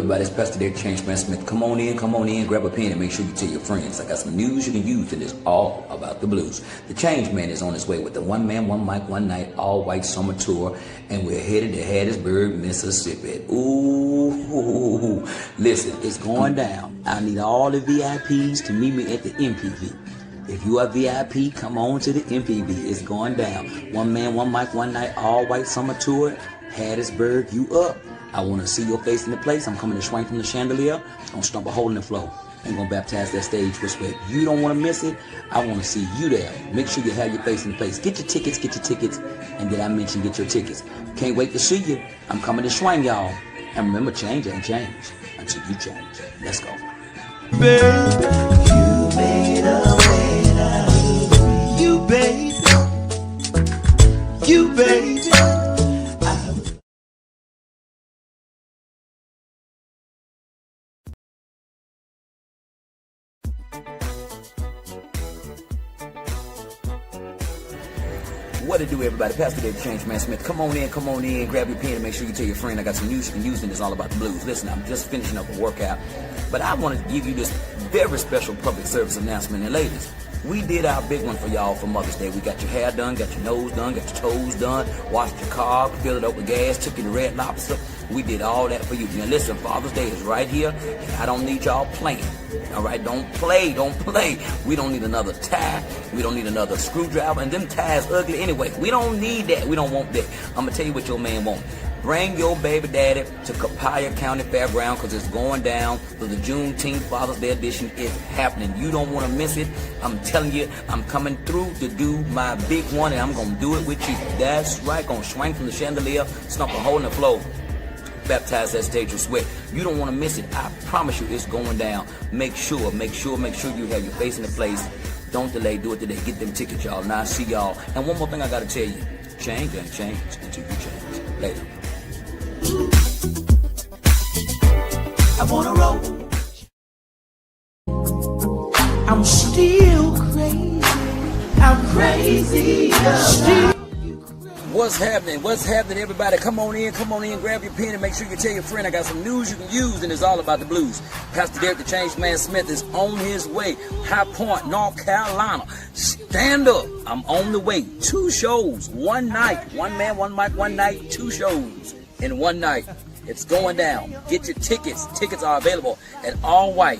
everybody? It's Pastor Derek Changeman Smith. Come on in, grab a pen and make sure you tell your friends. I got some news you can use and it's all about the blues. The Changeman is on his way with the One Man, One Mic, One Night, all white summer tour, and we're headed to Hattiesburg, Mississippi. Ooh, listen, it's going down. I need all the VIPs to meet me at the MPV. If you are VIP, come on to the MPV. It's going down. One Man, One Mic, One Night, all white summer tour, Hattiesburg, you up. I want to see your face in the place. I'm coming to swing from the chandelier. Gonna stump a hole in the floor. I'm gonna baptize that stage with sweat. You don't want to miss it. I want to see you there. Make sure you have your face in the place. Get your tickets. And did I mention get your tickets? Can't wait to see you. I'm coming to swing, y'all. And remember, change ain't change until you change. Let's go. Baby, you made a way out of me. You baby. What to do, everybody? Pastor Derek Changeman Smith. Come on in, grab your pen and make sure you tell your friend I got some news you can use and it's all about the blues. Listen, I'm just finishing up a workout, but I want to give you this very special public service announcement. And ladies, we did our big one for y'all for Mother's Day. We got your hair done, got your nose done, got your toes done, washed your car, filled it up with gas, took you to Red Lobster. We did all that for you. Now listen, Father's Day is right here, and I don't need y'all playing. All right, don't play. We don't need another tie. We don't need another screwdriver, and them ties ugly anyway. We don't need that. We don't want that. I'm gonna tell you what your man wants. Bring your baby daddy to Copiah County Fairground because it's going down for the Juneteenth Father's Day edition. It's happening. You don't want to miss it. I'm telling you, I'm coming through to do my big one, and I'm going to do it with you. That's right. Going to swing from the chandelier, stump a hole in the floor, baptize that stage with sweat. You don't want to miss it. I promise you it's going down. Make sure you have your face in the place. Don't delay. Do it today. Get them tickets, y'all. Now I see y'all. And one more thing I got to tell you. Change ain't change until you change. Later. I wanna roll. I'm still crazy. I'm crazy. What's happening, everybody? Come on in, grab your pen and make sure you tell your friend I got some news you can use and it's all about the blues. Pastor Derek the Changeman Smith is on his way. High Point, North Carolina. Stand up. I'm on the way. 2 shows, one night. One man, one mic, one night, 2 shows in one night. It's going down. Get your tickets. Tickets are available at all white.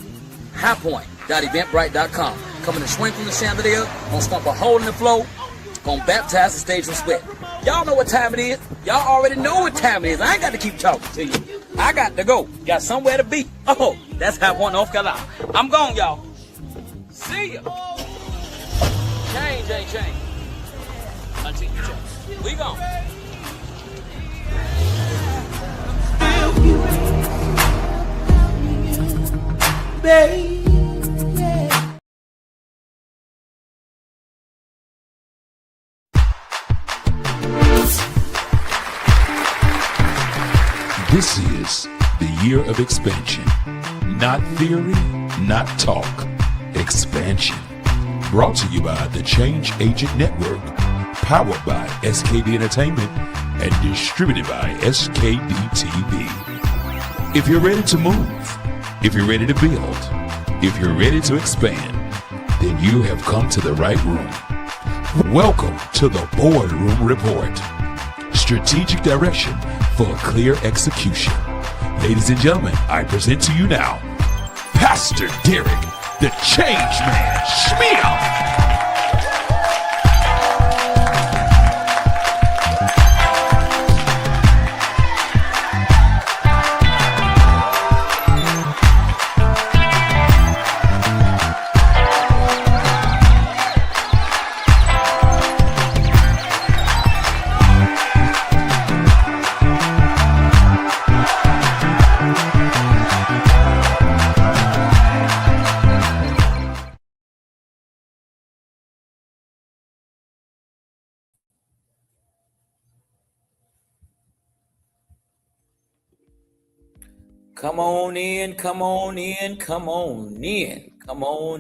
highpoint.eventbrite.com. Coming to swing from the chandelier, gonna stump a hole in the floor, gonna baptize the stage with sweat. Y'all know what time it is. Y'all already know what time it is. I ain't got to keep talking to you. I got to go. Got somewhere to be. Oh, that's High Point, North Carolina. I'm gone, y'all. See ya. Change ain't change until you change. We gone. Baby. This is the year of expansion. Not theory, not talk. Expansion. Brought to you by the Change Agent Network. Powered by SKD Entertainment and distributed by SKD TV. If you're ready to move, if you're ready to build, if you're ready to expand, then you have come to the right room. Welcome to the Boardroom Report. Strategic direction for clear execution. Ladies and gentlemen, I present to you now, Pastor Derek, the Changeman Smith. Come on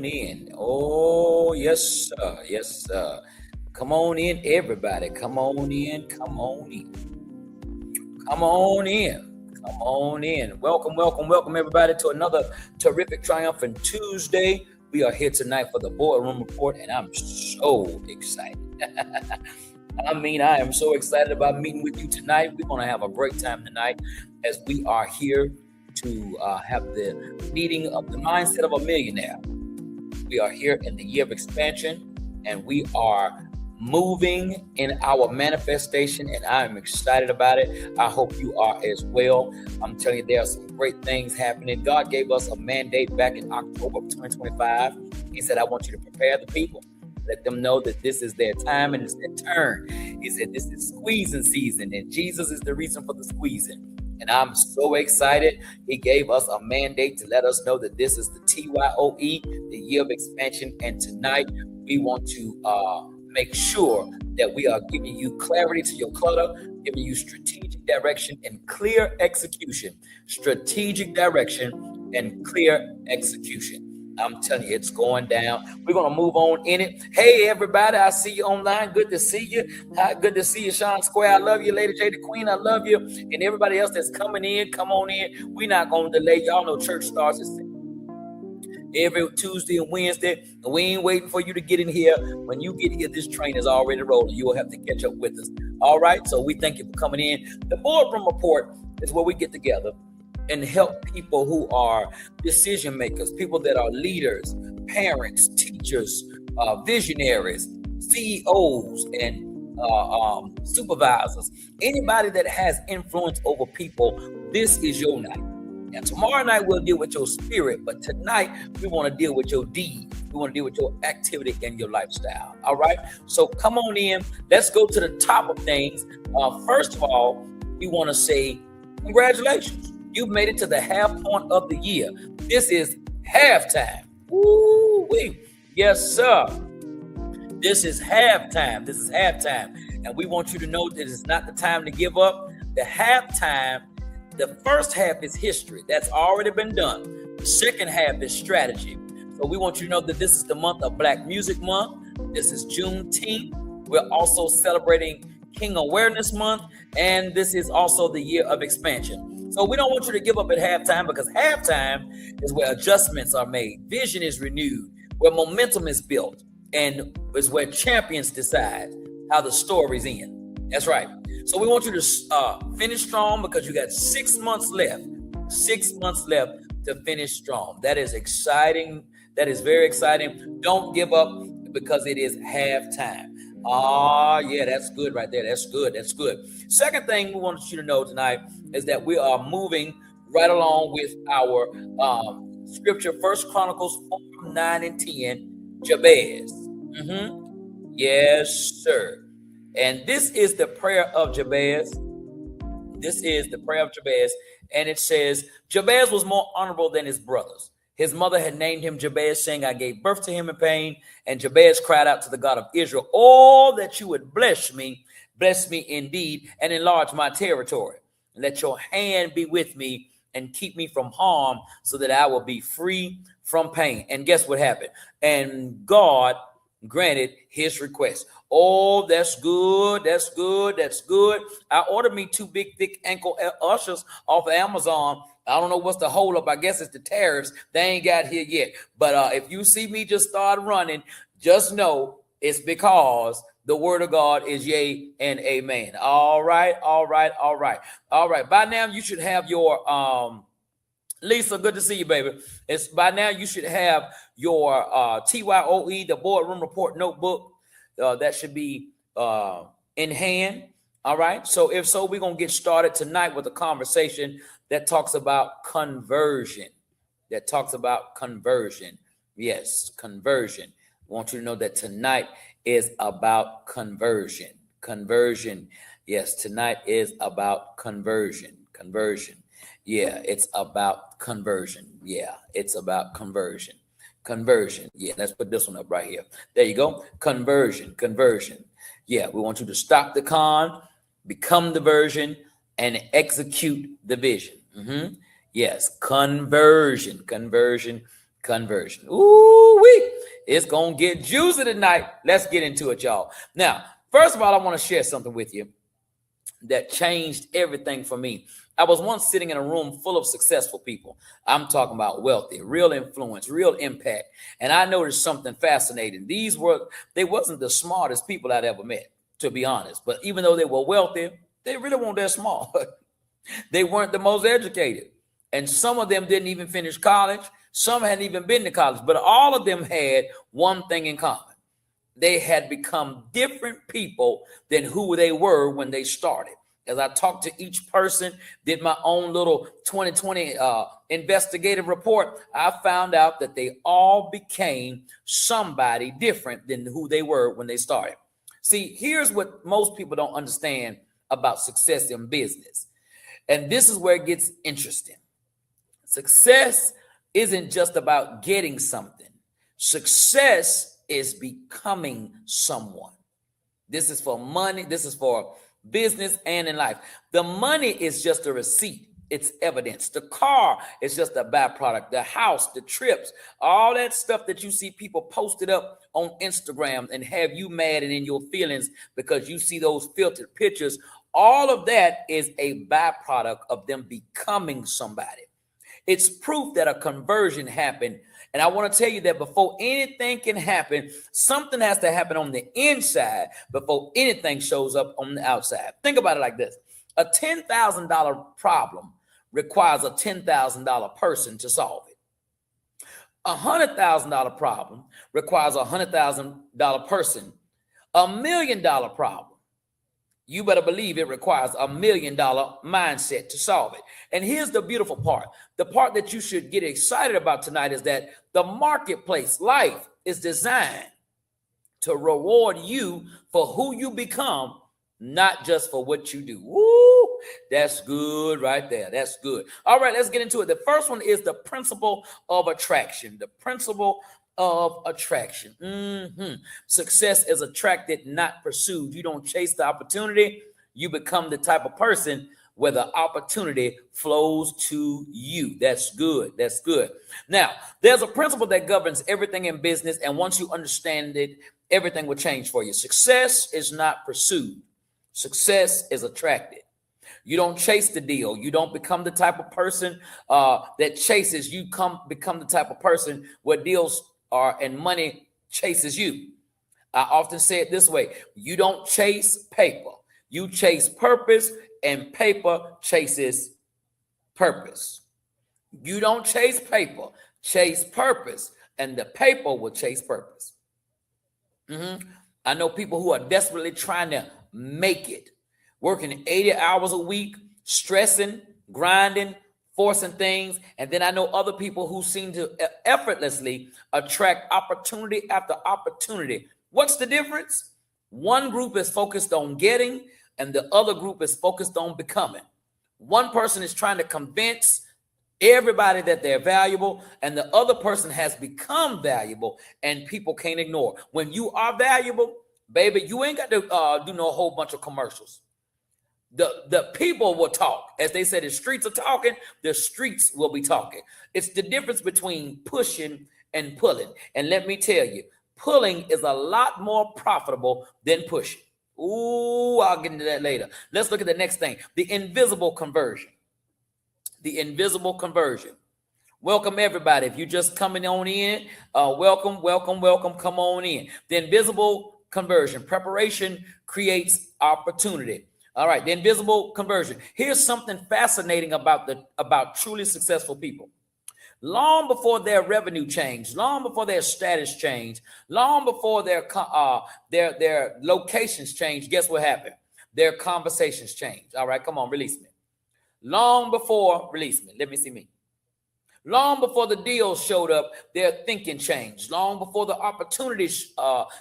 in. Oh, yes, sir. Come on in, everybody. Come on in. Come on in. Welcome, welcome, welcome, everybody, to another terrific, triumphant Tuesday. We are here tonight for the Boardroom Report, and I'm so excited. I am so excited about meeting with you tonight. We're going to have a great time tonight as we are here to have the meeting of the mindset of a millionaire. We are here in the year of expansion, and we are moving in our manifestation, and I'm excited about it. I hope you are as well. I'm telling you, there are some great things happening. God gave us a mandate back in October of 2025. He said, I want you to prepare the people. Let them know that this is their time and it's their turn. He said, this is squeezing season, and Jesus is the reason for the squeezing. And I'm so excited. He gave us a mandate to let us know that this is the TYOE, the year of expansion. And tonight we want to make sure that we are giving you clarity to your clutter, giving you strategic direction and clear execution. Strategic direction and clear execution. I'm telling you, it's going down. We're going to move on in it. Hey, everybody, I see you online. Good to see you. Good to see you, Sean Square. I love you, Lady J, the Queen. I love you. And everybody else that's coming in, come on in. We're not going to delay. Y'all know church starts at every Tuesday and Wednesday, and we ain't waiting for you to get in here. When you get here, this train is already rolling. You will have to catch up with us. All right, so we thank you for coming in. The Boardroom Report is where we get together and help people who are decision makers, people that are leaders, parents, teachers, visionaries, CEOs, and supervisors. Anybody that has influence over people, this is your night. And tomorrow night we'll deal with your spirit, but tonight we want to deal with your deed. We want to deal with your activity and your lifestyle. All right. So come on in. Let's go to the top of things. First of all, we want to say congratulations. You've made it to the half point of the year. This is halftime. Woo-wee. Yes, sir. This is halftime. This is halftime. And we want you to know that it's not the time to give up. The halftime, the first half is history. That's already been done. The second half is strategy. So we want you to know that this is the month of Black Music Month. This is Juneteenth. We're also celebrating King Awareness Month. And this is also the year of expansion. So we don't want you to give up at halftime, because halftime is where adjustments are made. Vision is renewed, where momentum is built, and is where champions decide how the stories end. That's right. So we want you to finish strong, because you got 6 months left. 6 months left to finish strong. That is exciting. That is very exciting. Don't give up, because it is halftime. Yeah, that's good right there. That's good. That's good. Second thing we want you to know tonight is that we are moving right along with our scripture, 1 Chronicles 4, 9, and 10, Jabez. Yes, sir. And this is the prayer of Jabez. This is the prayer of Jabez. And it says, Jabez was more honorable than his brothers. His mother had named him Jabez, saying, I gave birth to him in pain. And Jabez cried out to the God of Israel, oh, that you would bless me indeed, and enlarge my territory. Let your hand be with me and keep me from harm, so that I will be free from pain. And guess what happened? And God granted his request. Oh, that's good. That's good. That's good. I ordered me 2 big, thick ankle ushers off of Amazon. I don't know what's the hold up. I guess it's the tariffs. They ain't got here yet. But if you see me just start running, just know it's because the word of God is yea and amen. All right. All right. All right. All right. By now you should have your Lisa, good to see you, baby. It's by now you should have your TYOE, the Boardroom Report notebook. That should be in hand. All right. So if so, we're going to get started tonight with a conversation that talks about conversion. Yes, conversion. I want you to know that tonight is about conversion. Yes, tonight is about conversion. Yeah, it's about conversion. Yeah, let's put this one up right here. There you go. Conversion. Yeah, we want you to stop the con, become the version, and execute the vision. Yes, conversion. Ooh-wee. It's going to get juicy tonight. Let's get into it, y'all. Now, first of all, I want to share something with you that changed everything for me. I was once sitting in a room full of successful people. I'm talking about wealthy, real influence, real impact. And I noticed something fascinating. They wasn't the smartest people I'd ever met, to be honest. But even though they were wealthy, they really weren't that smart. They weren't the most educated. And some of them didn't even finish college. Some hadn't even been to college. But all of them had one thing in common. They had become different people than who they were when they started. As I talked to each person, did my own little 2020 investigative report, I found out that they all became somebody different than who they were when they started. See, here's what most people don't understand about success in business. And this is where it gets interesting. Success isn't just about getting something. Success is becoming someone. This is for money. This is for business and in life. The money is just a receipt. It's evidence. The car is just a byproduct. The house, the trips, all that stuff that you see people posted up on Instagram and have you mad and in your feelings because you see those filtered pictures. All of that is a byproduct of them becoming somebody. It's proof that a conversion happened. And I want to tell you that before anything can happen, something has to happen on the inside before anything shows up on the outside. Think about it like this. A $10,000 problem requires a $10,000 person to solve it. A $100,000 problem requires a $100,000 person. $1 million problem, you better believe it requires $1 million mindset to solve it. And here's the beautiful part. The part that you should get excited about tonight is that the marketplace, life, is designed to reward you for who you become, not just for what you do. Woo! That's good right there. That's good. All right, let's get into it. The first one is the principle of attraction. The principle of attraction. Success is attracted, not pursued. You don't chase the opportunity. You become the type of person where the opportunity flows to you. That's good. That's good. Now, there's a principle that governs everything in business, and once you understand it, everything will change for you. Success is not pursued. Success is attracted. You don't chase the deal. You don't become the type of person that chases. You become the type of person where deals are and money chases you. I often say it this way. You don't chase paper. You chase purpose, and paper chases purpose. You don't chase paper. Chase purpose, and the paper will chase purpose. I know people who are desperately trying to make it, working 80 hours a week, stressing, grinding, forcing things. And then I know other people who seem to effortlessly attract opportunity after opportunity. What's the difference? One group is focused on getting, and the other group is focused on becoming. One person is trying to convince everybody that they're valuable, and the other person has become valuable, and people can't ignore. When you are valuable, baby, you ain't got to do no whole bunch of commercials. The people will talk. As they said, the streets are talking, the streets will be talking. It's the difference between pushing and pulling. And let me tell you, pulling is a lot more profitable than pushing. Ooh, I'll get into that later. Let's look at the next thing. The invisible conversion. The invisible conversion. Welcome, everybody. If you're just coming on in, welcome. Come on in. The invisible conversion. Preparation creates opportunity. All right, the invisible conversion. Here's something fascinating about truly successful people. Long before their revenue changed, long before their status changed, long before their locations changed, guess what happened? Their conversations changed. All right, come on, release me. Long before, release me. Let me see me. Long before the deals showed up, their thinking changed. Long before the opportunities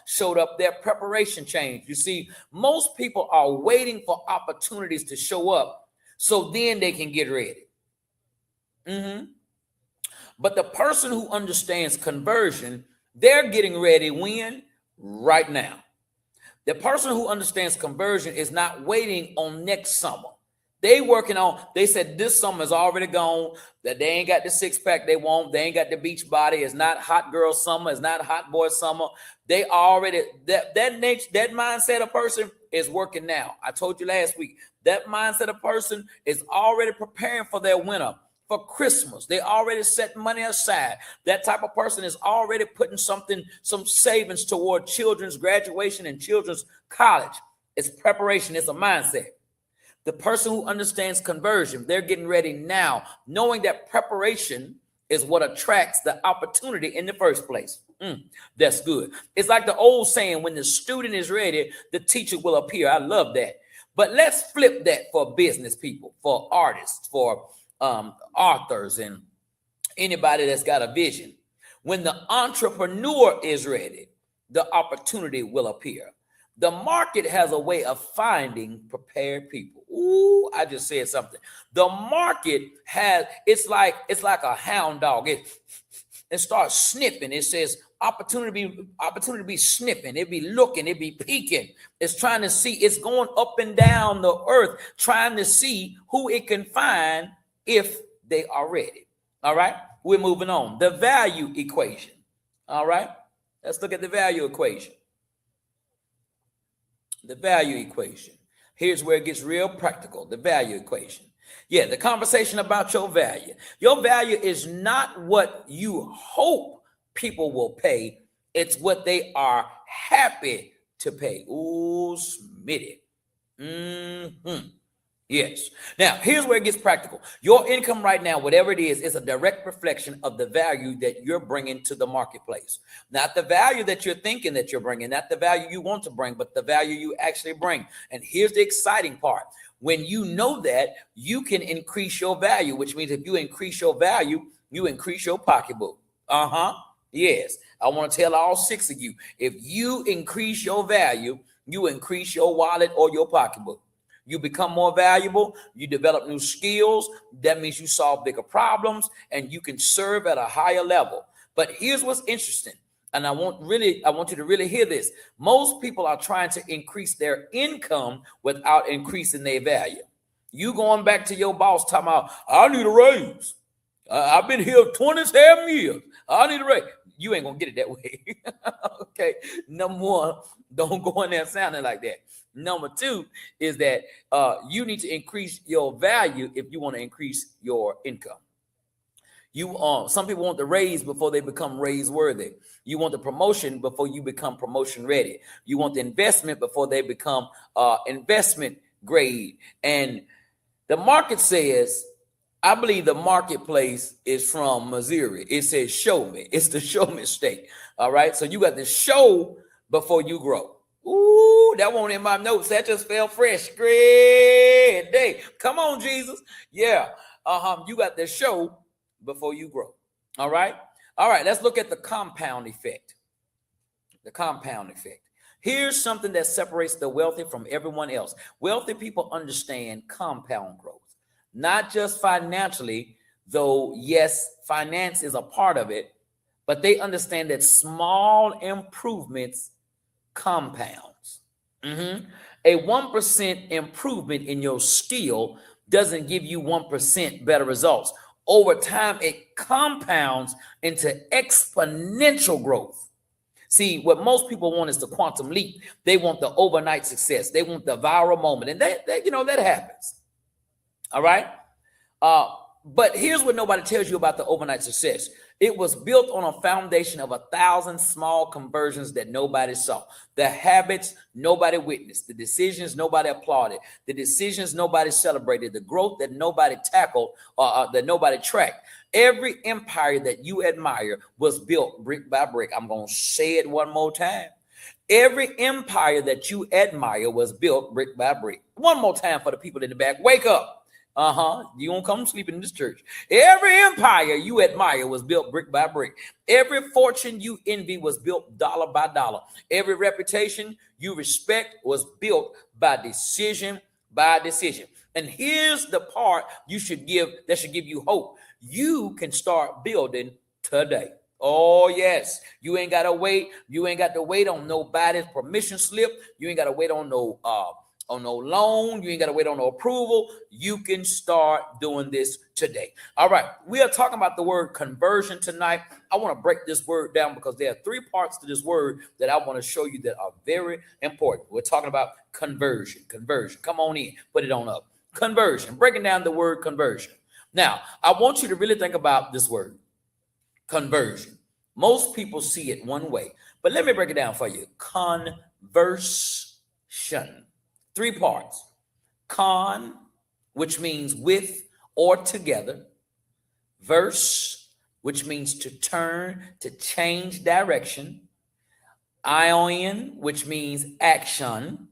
showed up, their preparation changed. You see, most people are waiting for opportunities to show up so then they can get ready. But the person who understands conversion, they're getting ready when? Right now. The person who understands conversion is not waiting on next summer. They said this summer is already gone, that they ain't got the six pack they want. They ain't got the beach body. It's not hot girl summer. It's not hot boy summer. They already, that mindset of person is working now. I told you last week, that mindset of person is already preparing for their winter, for Christmas. They already set money aside. That type of person is already putting some savings toward children's graduation and children's college. It's preparation. It's a mindset. The person who understands conversion, they're getting ready now, knowing that preparation is what attracts the opportunity in the first place. That's good. It's like the old saying, when the student is ready, the teacher will appear. I love that. But let's flip that for business people, for artists, for authors, and anybody that's got a vision. When the entrepreneur is ready, the opportunity will appear. The market has a way of finding prepared people. Ooh, I just said something. The market has, it's like a hound dog. It starts sniffing. It says opportunity be sniffing. It be looking. It be peeking. It's trying to see. It's going up and down the earth, trying to see who it can find if they are ready. All right, we're moving on. The value equation. All right, let's look at the value equation. The value equation. Here's where it gets real practical. The value equation. Yeah, the conversation about your value. Your value is not what you hope people will pay. It's what they are happy to pay. Ooh, Smitty. Yes. Now, here's where it gets practical. Your income right now, whatever it is a direct reflection of the value that you're bringing to the marketplace. Not the value that you're thinking that you're bringing, not the value you want to bring, but the value you actually bring. And here's the exciting part. When you know that, you can increase your value, which means if you increase your value, you increase your pocketbook. Yes. I want to tell all 6 of you, if you increase your value, you increase your wallet or your pocketbook. You become more valuable. You develop new skills. That means you solve bigger problems and you can serve at a higher level. But here's what's interesting. And I want you to really hear this. Most people are trying to increase their income without increasing their value. You going back to your boss talking about, I need a raise. I've been here 27 years. I need a raise. You ain't going to get it that way. Okay. Number one, don't go in there sounding like that. Number two is that you need to increase your value if you want to increase your income. Some people want the raise before they become raise worthy. You want the promotion before you become promotion ready. You want the investment before they become investment grade. And the market says, I believe the marketplace is from Missouri. It says, show me. It's the show me state. All right. So you got to show before you grow. Ooh, that one in my notes. That just fell fresh. Great day. Come on, Jesus. Yeah. You got to show before you grow. All right. All right. Let's look at the compound effect. The compound effect. Here's something that separates the wealthy from everyone else. Wealthy people understand compound growth. Not just financially, though, yes, finance is a part of it, but they understand that small improvements compounds. A 1% improvement in your skill doesn't give you 1% better results. Over time, it compounds into exponential growth. See, what most people want is the quantum leap. They want the overnight success. They want the viral moment. And that happens. All right. But here's what nobody tells you about the overnight success. It was built on a foundation of 1,000 small conversions that nobody saw. The habits nobody witnessed. The decisions nobody applauded. The decisions nobody celebrated. The growth that nobody tackled or that nobody tracked. Every empire that you admire was built brick by brick. I'm going to say it one more time. Every empire that you admire was built brick by brick. One more time for the people in the back. Wake up. You won't come sleeping in this church. Every empire you admire was built brick by brick. Every fortune you envy was built dollar by dollar. Every reputation you respect was built by decision by decision. And here's the part that should give you hope. You can start building today. Oh, yes. You ain't got to wait. You ain't got to wait on nobody's permission slip. You ain't got to wait on no on no loan. You ain't got to wait on no approval. You can start doing this today. All right. We are talking about the word conversion tonight. I want to break this word down because there are 3 parts to this word that I want to show you that are very important. We're talking about conversion. Conversion. Come on in. Put it on up. Conversion. Breaking down the word conversion. Now, I want you to really think about this word. Conversion. Most people see it one way, but let me break it down for you. Conversion. 3 parts. Con, which means with or together. Verse, which means to turn, to change direction. Ion, which means action.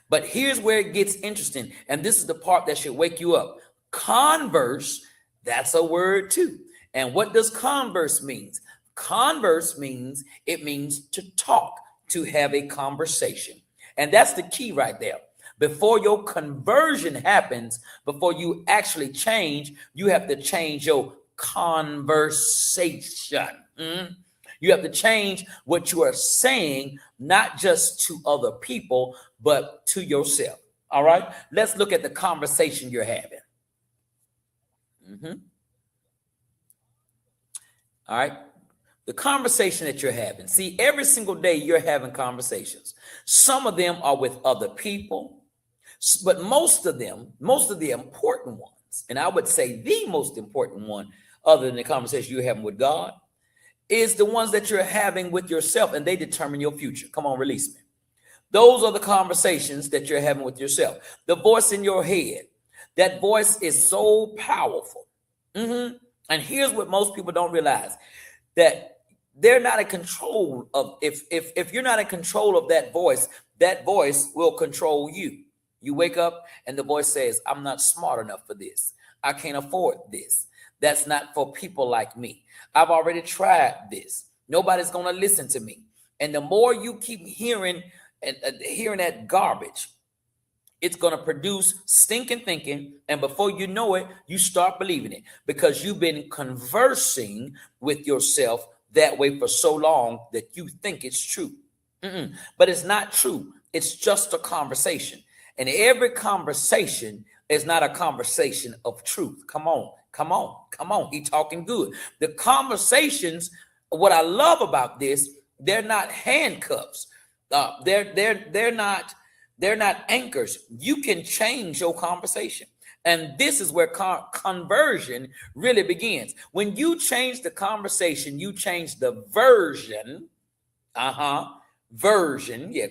But here's where it gets interesting, and this is the part that should wake you up. Converse, that's a word too. And what does converse means? Converse means it means to talk, to have a conversation. And that's the key right there. Before your conversion happens, before you actually change, you have to change your conversation. You have to change what you are saying, not just to other people, but to yourself. All right, let's look at the conversation you're having. All right, the conversation that you're having. See, every single day you're having conversations. Some of them are with other people, but most of the important ones, and I would say the most important one, other than the conversation you're having with God, is the ones that you're having with yourself, and they determine your future. Come on, release me. Those are the conversations that you're having with yourself. The voice in your head, that voice is so powerful. And here's what most people don't realize, that they're not in control of, if you're not in control of that voice will control you. You wake up and the voice says, I'm not smart enough for this. I can't afford this. That's not for people like me. I've already tried this. Nobody's going to listen to me. And the more you keep hearing that garbage, it's going to produce stinking thinking. And before you know it, you start believing it because you've been conversing with yourself that way for so long that you think it's true. But it's not true. It's just a conversation. And every conversation is not a conversation of truth. Come on. He talking good. The conversations, what I love about this, they're not handcuffs. They're not anchors. You can change your conversation. And this is where conversion really begins. When you change the conversation, you change the version.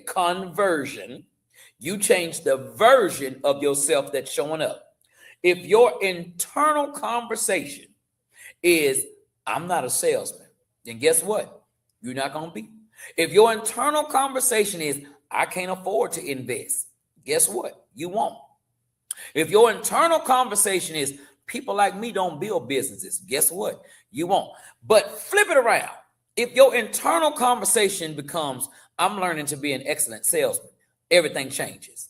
Conversion. You change the version of yourself that's showing up. If your internal conversation is, I'm not a salesman, then guess what? You're not going to be. If your internal conversation is, I can't afford to invest, guess what? You won't. If your internal conversation is, people like me don't build businesses, guess what? You won't. But flip it around. If your internal conversation becomes, I'm learning to be an excellent salesman, everything changes.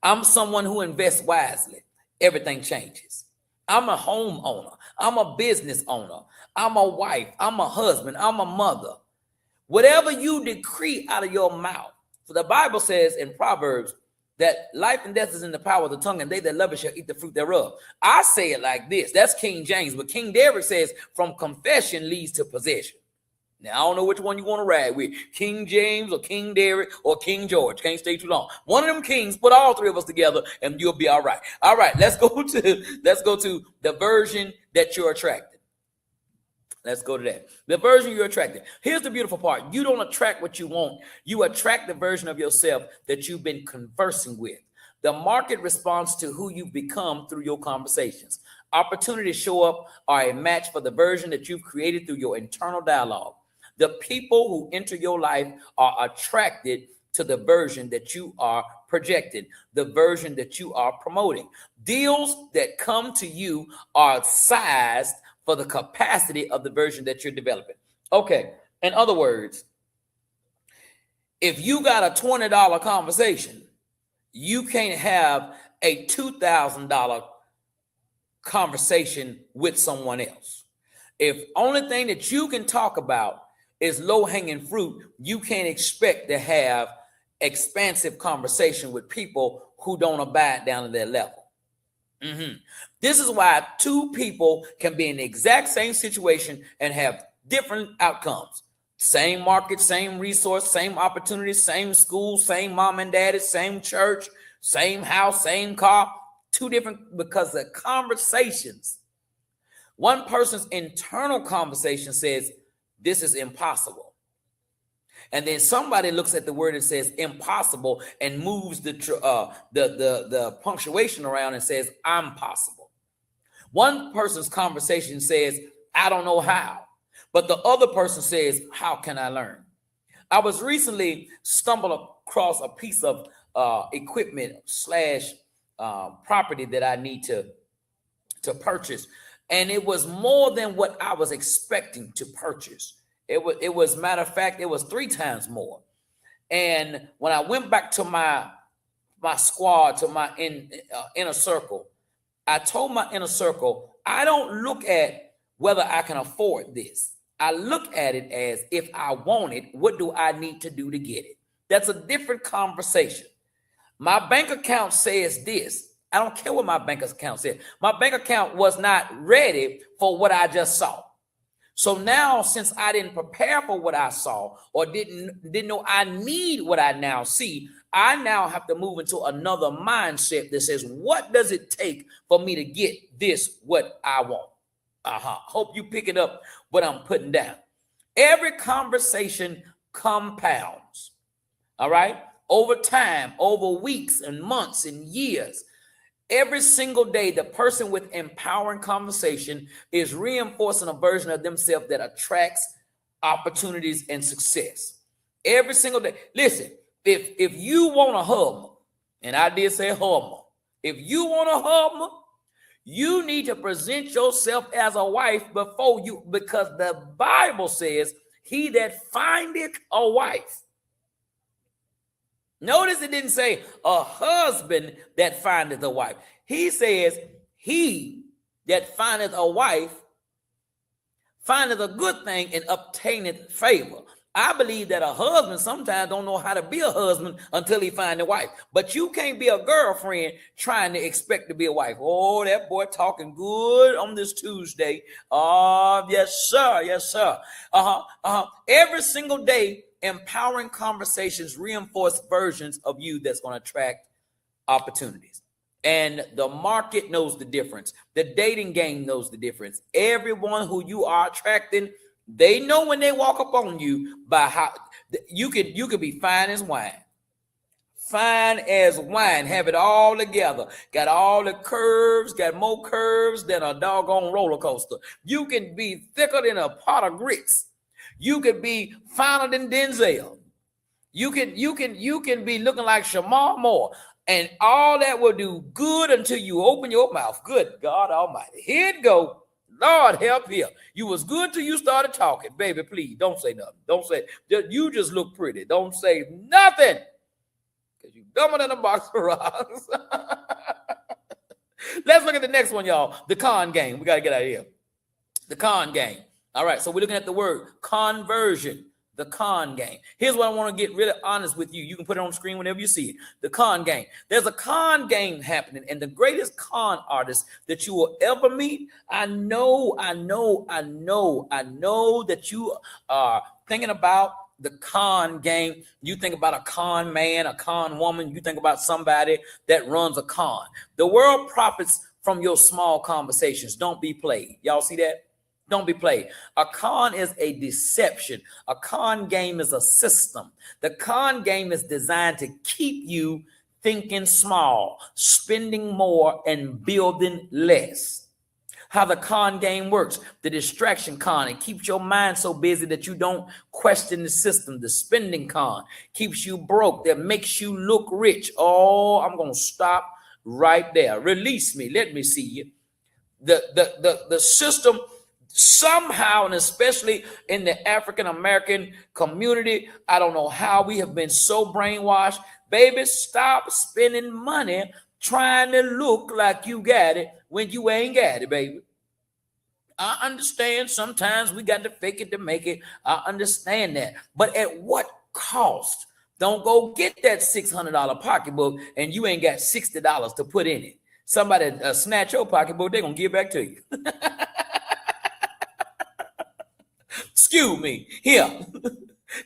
I'm someone who invests wisely. Everything changes. I'm a homeowner. I'm a business owner. I'm a wife. I'm a husband. I'm a mother. Whatever you decree out of your mouth. So the Bible says in Proverbs that life and death is in the power of the tongue, and they that love it shall eat the fruit thereof. I say it like this. That's King James. But King David says from confession leads to possession. Now, I don't know which one you want to ride with, King James or King David or King George. Can't stay too long. One of them kings, put all 3 of us together and you'll be all right. All right, let's go to the version that you're attracting. Let's go to that. The version you're attracting. Here's the beautiful part. You don't attract what you want. You attract the version of yourself that you've been conversing with. The market responds to who you've become through your conversations. Opportunities show up are a match for the version that you've created through your internal dialogue. The people who enter your life are attracted to the version that you are projecting, the version that you are promoting. Deals that come to you are sized for the capacity of the version that you're developing. Okay, in other words, if you got a $20 conversation, you can't have a $2,000 conversation with someone else. If only thing that you can talk about is low-hanging fruit, you can't expect to have expansive conversation with people who don't abide down to their level. This is why two people can be in the exact same situation and have different outcomes. Same market, same resource, same opportunity, same school, same mom and daddy, same church, same house, same car. Two different, because the conversations, one person's internal conversation says, this is impossible. And then somebody looks at the word and says impossible and moves the punctuation around and says, I'm possible. One person's conversation says, I don't know how. But the other person says, how can I learn? I was recently stumbled across a piece of equipment / property that I need to purchase. And it was more than what I was expecting to purchase. It was matter of fact, it was 3 times more. And when I went back to my squad, to my inner circle, I told my inner circle, I don't look at whether I can afford this. I look at it as, if I want it, what do I need to do to get it? That's a different conversation. My bank account says this. I don't care what my bank account said. My bank account was not ready for what I just saw. So now, since I didn't prepare for what I saw, or didn't know I need what I now see, I now have to move into another mindset that says, what does it take for me to get this, what I want? Hope you picking up what I'm putting down. Every conversation compounds, all right? Over time, over weeks and months and years. Every single day, the person with empowering conversation is reinforcing a version of themselves that attracts opportunities and success. Every single day. Listen, if you want a Hummer, and I did say Hummer, if you want a Hummer, you need to present yourself as a wife before you, because the Bible says, he that findeth a wife. Notice it didn't say a husband that findeth a wife. He says, he that findeth a wife findeth a good thing and obtaineth favor. I believe that a husband sometimes don't know how to be a husband until he find a wife. But you can't be a girlfriend trying to expect to be a wife. Oh, that boy talking good on this Tuesday. Yes, sir. Yes, sir. Every single day, empowering conversations reinforce versions of you that's going to attract opportunities. And the market knows the difference. The dating game knows the difference. Everyone who you are attracting, they know when they walk up on you by how you could be fine as wine. Fine as wine, have it all together. Got all the curves, got more curves than a doggone roller coaster. You can be thicker than a pot of grits. You could be finer than Denzel. You can be looking like Shamar Moore. And all that will do good until you open your mouth. Good God Almighty. Here it go. Lord help here. You was good till you started talking. Baby, please don't say nothing. Don't say, you just look pretty. Don't say nothing. Because you dumber than a box of rocks. Let's look at the next one, y'all. The con game. We got to get out of here. The con game. All right, so we're looking at the word conversion. The con game. Here's what I want to get really honest with you. You can put it on the screen whenever you see it. The con game. There's a con game happening, and the greatest con artist that you will ever meet, I know that you are thinking about the con game. You think about a con man, a con woman. You think about somebody that runs a con. The world profits from your small conversations. Don't be played. Y'all see that? Don't be played. A con is a deception. A con game is a system. The con game is designed to keep you thinking small, spending more, and building less. How the con game works. The distraction con, it keeps your mind so busy that you don't question the system. The spending con keeps you broke, that makes you look rich. Oh, I'm going to stop right there. Release me. Let me see you. The system somehow, and especially in the African American community, I don't know how we have been so brainwashed. Baby, stop spending money trying to look like you got it when you ain't got it, baby. I understand sometimes we got to fake it to make it. I understand that. But at what cost? Don't go get that $600 pocketbook and you ain't got $60 to put in it. Somebody snatch your pocketbook, they're going to give back to you. Excuse me. Here,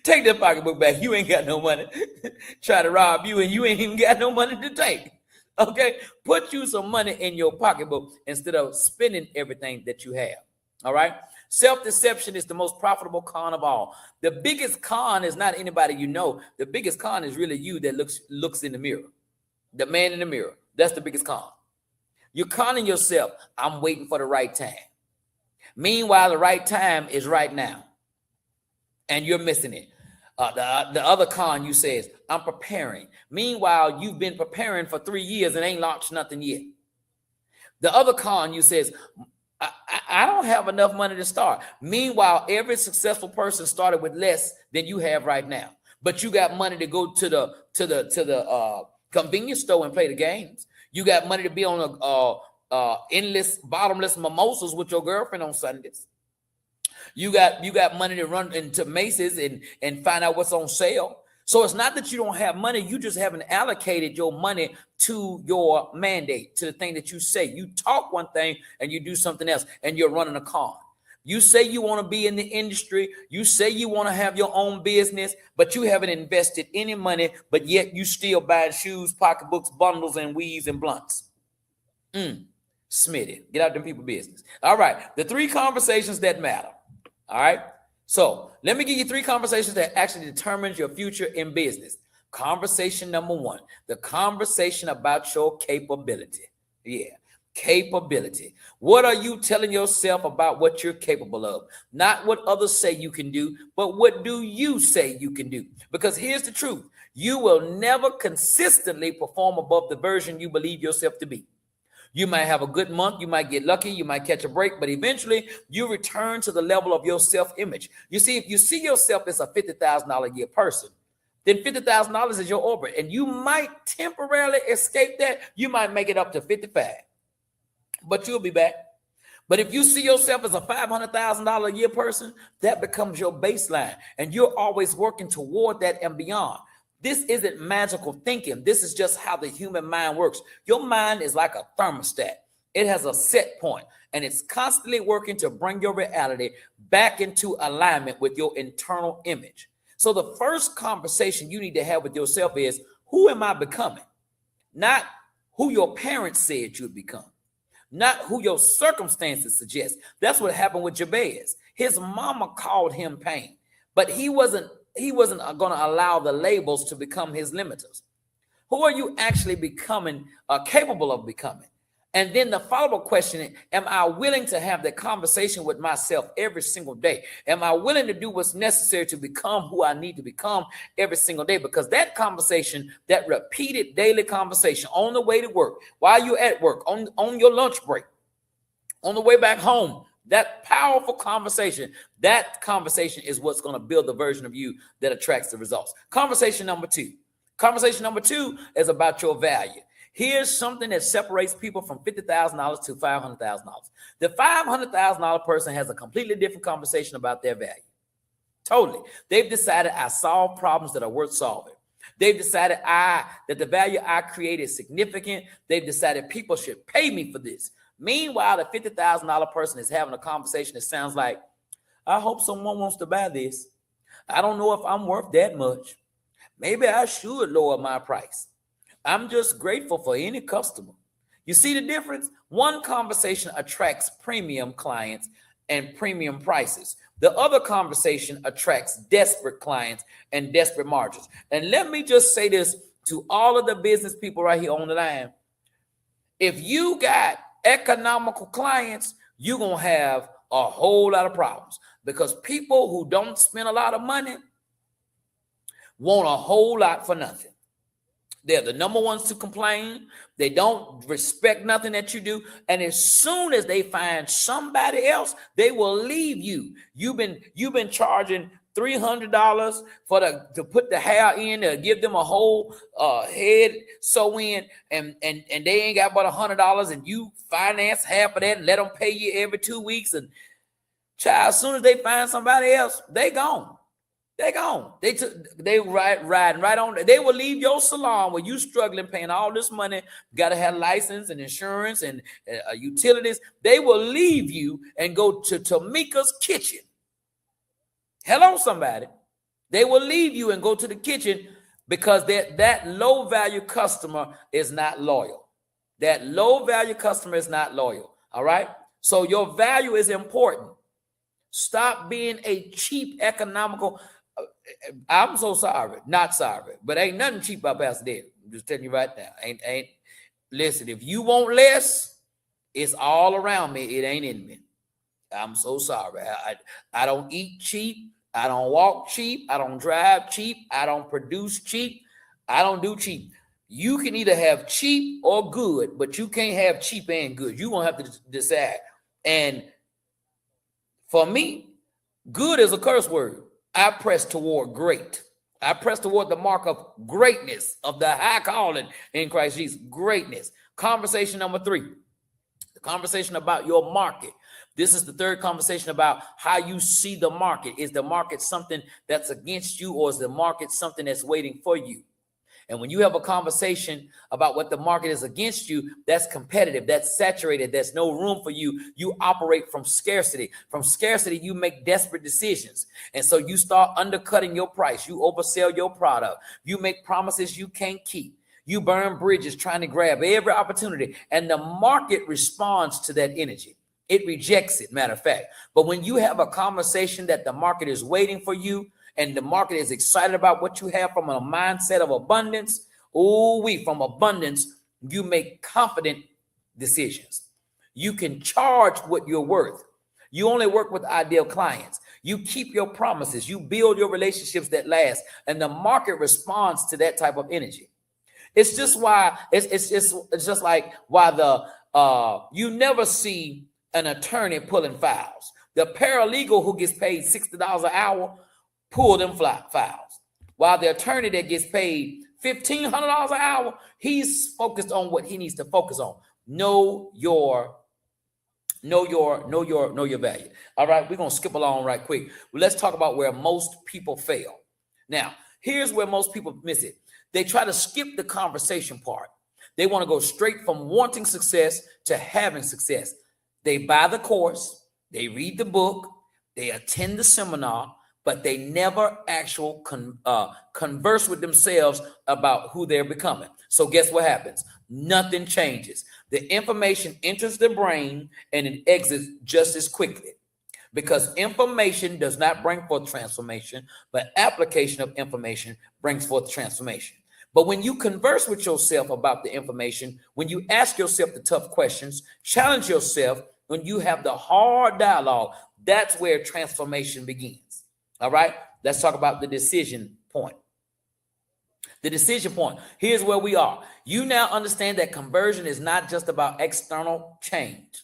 take that pocketbook back. You ain't got no money. Try to rob you and you ain't even got no money to take. Okay? Put you some money in your pocketbook instead of spending everything that you have. All right? Self-deception is the most profitable con of all. The biggest con is not anybody you know. The biggest con is really you that looks in the mirror. The man in the mirror. That's the biggest con. You're conning yourself. I'm waiting for the right time. Meanwhile, the right time is right now. And you're missing it. The other con you say is, I'm preparing. Meanwhile, you've been preparing for 3 years and ain't launched nothing yet. The other con you says, I don't have enough money to start. Meanwhile, every successful person started with less than you have right now. But you got money to go to the convenience store and play the games. You got money to be on endless, bottomless mimosas with your girlfriend on Sundays. You got money to run into Macy's and find out what's on sale. So it's not that you don't have money. You just haven't allocated your money to your mandate, to the thing that you say. You talk one thing and you do something else, and you're running a con. You say you want to be in the industry. You say you want to have your own business, but you haven't invested any money, but yet you still buying shoes, pocketbooks, bundles, and weaves and blunts. Smitty, get out them people business. All right, the 3 conversations that matter. All right. So let me give you 3 conversations that actually determines your future in business. Conversation number 1, the conversation about your capability. Yeah, capability. What are you telling yourself about what you're capable of? Not what others say you can do, but what do you say you can do? Because here's the truth. You will never consistently perform above the version you believe yourself to be. You might have a good month. You might get lucky. You might catch a break, but eventually you return to the level of your self-image. You see, if you see yourself as a $50,000 a year person, then $50,000 is your orbit, and you might temporarily escape that. You might make it up to 55, but you'll be back. But if you see yourself as a $500,000 a year person, that becomes your baseline, and you're always working toward that and beyond. This isn't magical thinking. This is just how the human mind works. Your mind is like a thermostat. It has a set point, and it's constantly working to bring your reality back into alignment with your internal image. So the first conversation you need to have with yourself is, who am I becoming? Not who your parents said you'd become. Not who your circumstances suggest. That's what happened with Jabez. His mama called him pain, but he wasn't going to allow the labels to become his limiters. Who are you actually becoming, capable of becoming? And then the follow-up question, am I willing to have that conversation with myself every single day? Am I willing to do what's necessary to become who I need to become every single day? Because that conversation, that repeated daily conversation on the way to work, while you're at work, on your lunch break, on the way back home, that powerful conversation, that conversation is what's going to build the version of you that attracts the results. Conversation number 2. Conversation number 2 is about your value. Here's something that separates people from $50,000 to $500,000. The $500,000 person has a completely different conversation about their value. Totally. They've decided I solve problems that are worth solving. They've decided that the value I create is significant. They've decided people should pay me for this. Meanwhile, the $50,000 person is having a conversation that sounds like, I hope someone wants to buy this. I don't know if I'm worth that much. Maybe I should lower my price. I'm just grateful for any customer. You see the difference? One conversation attracts premium clients and premium prices. The other conversation attracts desperate clients and desperate margins. And let me just say this to all of the business people right here on the line. If you got economical clients, you're going to have a whole lot of problems, because people who don't spend a lot of money want a whole lot for nothing. They're the number ones to complain. They don't respect nothing that you do. And as soon as they find somebody else, they will leave you. You've been charging $300 to put the hair in, to give them a whole head sew in, and they ain't got but $100, and you finance half of that and let them pay you every 2 weeks. And child, as soon as they find somebody else, they gone. They gone. They riding right on. They will leave your salon where you struggling, paying all this money. Got to have license and insurance and utilities. They will leave you and go to Tamika's kitchen. Hello, somebody. They will leave you and go to the kitchen because that low value customer is not loyal. That low value customer is not loyal. All right. So your value is important. Stop being a cheap economical. I'm so sorry, not sorry, but ain't nothing cheap about Pastor David. I'm just telling you right now. Ain't. Listen, if you want less, it's all around me. It ain't in me. I'm so sorry. I don't eat cheap. I don't walk cheap. I don't drive cheap. I don't produce cheap. I don't do cheap. You can either have cheap or good, but you can't have cheap and good. You're going to have to decide. And for me, good is a curse word. I press toward great. I press toward the mark of greatness, of the high calling in Christ Jesus. Greatness. Conversation number 3. The conversation about your market. This is the third conversation about how you see the market. Is the market something that's against you, or is the market something that's waiting for you? And when you have a conversation about what the market is against you, that's competitive, that's saturated, there's no room for you. You operate from scarcity. From scarcity, you make desperate decisions. And so you start undercutting your price. You oversell your product. You make promises you can't keep. You burn bridges trying to grab every opportunity. And the market responds to that energy. It rejects it, matter of fact. But when you have a conversation that the market is waiting for you, and the market is excited about what you have from a mindset of abundance, from abundance, you make confident decisions. You can charge what you're worth. You only work with ideal clients. You keep your promises. You build your relationships that last, and the market responds to that type of energy. It's just why it's just like why you never see an attorney pulling files. The paralegal who gets paid $60 an hour pull them files, while the attorney that gets paid $1,500 an hour, he's focused on what he needs to focus on. Know your value. All right, we're gonna skip along right quick. Well, let's talk about where most people fail. Now, here's where most people miss it. They try to skip the conversation part. They want to go straight from wanting success to having success. They buy the course, they read the book, they attend the seminar, but they never actually converse with themselves about who they're becoming. So guess what happens? Nothing changes. The information enters the brain and it exits just as quickly, because information does not bring forth transformation, but application of information brings forth transformation. But when you converse with yourself about the information, when you ask yourself the tough questions, challenge yourself, when you have the hard dialogue, that's where transformation begins. All right, let's talk about the decision point. The decision point. Here's where we are. You now understand that conversion is not just about external change.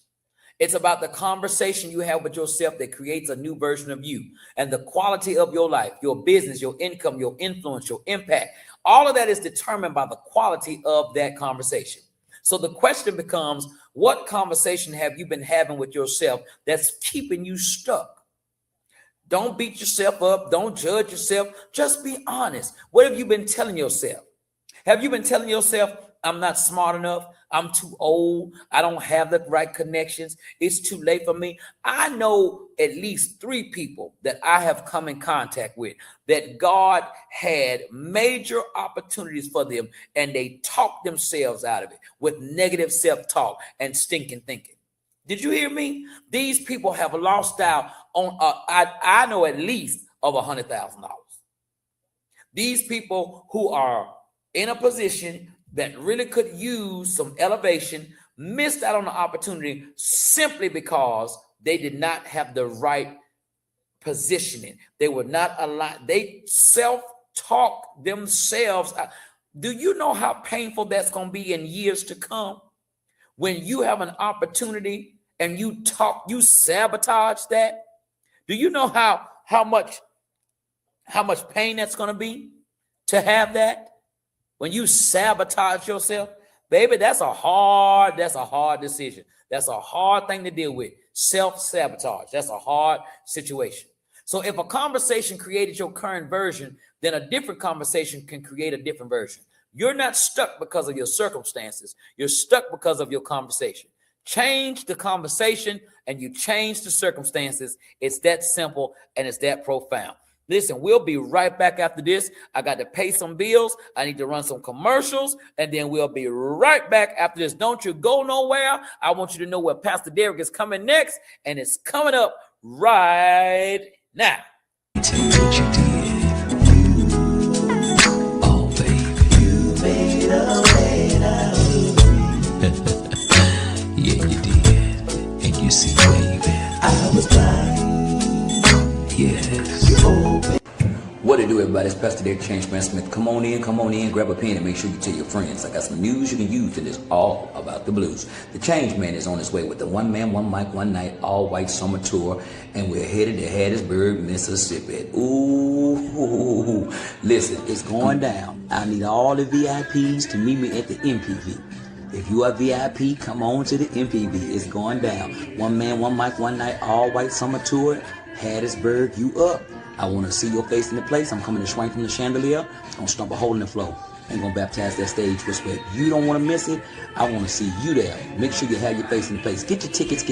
It's about the conversation you have with yourself that creates a new version of you, and the quality of your life, your business, your income, your influence, your impact. All of that is determined by the quality of that conversation. So the question becomes, what conversation have you been having with yourself that's keeping you stuck? Don't beat yourself up. Don't judge yourself. Just be honest. What have you been telling yourself? Have you been telling yourself, I'm not smart enough. I'm too old. I don't have the right connections. It's too late for me. I know at least 3 people that I have come in contact with that God had major opportunities for them, and they talked themselves out of it with negative self-talk and stinking thinking. Did you hear me? These people have lost out on, I know at least of $100,000. These people who are in a position that really could use some elevation missed out on the opportunity simply because they did not have the right positioning. They were not aligned. They self-talk themselves out. Do you know how painful that's going to be in years to come? When you have an opportunity and you sabotage that. Do you know how much pain that's going to be to have that? When you sabotage yourself, baby, that's a hard decision. That's a hard thing to deal with. Self-sabotage. That's a hard situation. So if a conversation created your current version, then a different conversation can create a different version. You're not stuck because of your circumstances. You're stuck because of your conversation. Change the conversation and you change the circumstances. It's that simple and it's that profound. Listen, we'll be right back after this. I got to pay some bills. I need to run some commercials, and then we'll be right back after this. Don't you go nowhere. I want you to know where Pastor Derek is coming next, and it's coming up right now. Take what you did. Oh, baby. You made a way out of me. Yeah, you did. And you see, baby, I was blind. Yes. You opened. What it do, everybody? It's Pastor Derek Changeman Smith. Come on in, grab a pen and make sure you tell your friends. I got some news you can use, and it's all about the blues. The Change Man is on his way with the One Man, One Mic, One Night, all white summer tour, and we're headed to Hattiesburg, Mississippi. Ooh, listen, it's going down. I need all the VIPs to meet me at the MPV. If you are VIP, come on to the MPV. It's going down. One Man, One Mic, One Night, all white summer tour, Hattiesburg, you up. I want to see your face in the place. I'm coming to swing from the chandelier. I'm going to stomp a hole in the floor. I'm going to baptize that stage respect. You don't want to miss it. I want to see you there. Make sure you have your face in the place. Get your tickets.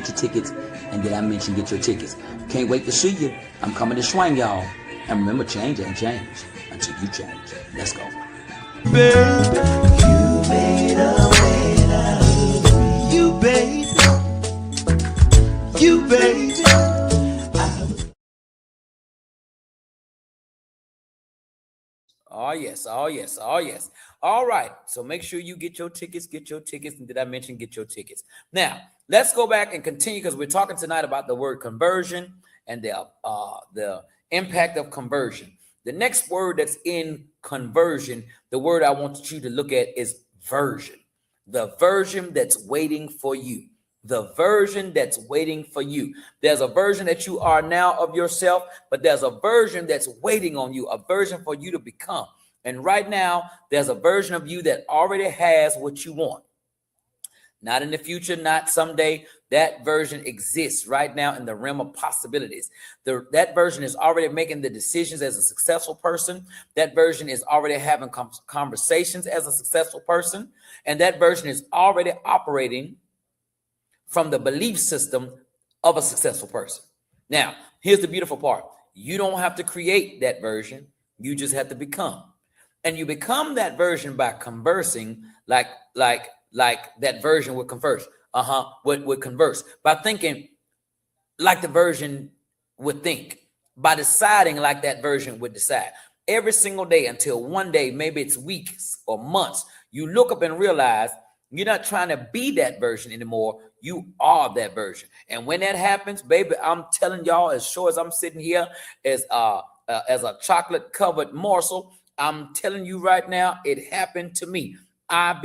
And did I mention get your tickets? Can't wait to see you. I'm coming to swing, y'all. And remember, change ain't change until you change. Let's go. Babe, you made a way out of me. You, babe. You, babe. Oh, yes. All right. So make sure you get your tickets. And did I mention get your tickets? Now, let's go back and continue because we're talking tonight about the word conversion and the impact of conversion. The next word that's in conversion, the word I want you to look at is version. The version that's waiting for you. The version that's waiting for you. There's a version that you are now of yourself, but there's a version that's waiting on you, a version for you to become. And right now, there's a version of you that already has what you want. Not in the future, not someday. That version exists right now in the realm of possibilities. That version is already making the decisions as a successful person. That version is already having conversations as a successful person. And that version is already operating from the belief system of a successful person. Now, here's the beautiful part. You don't have to create that version. You just have to become. And you become that version by conversing like that version would converse. Would converse. By thinking like the version would think. By deciding like that version would decide. Every single day until one day, maybe it's weeks or months, you look up and realize you're not trying to be that version anymore. You are that version. And when that happens, baby, I'm telling y'all, as sure as I'm sitting here as a chocolate covered morsel, I'm telling you right now, it happened to me. I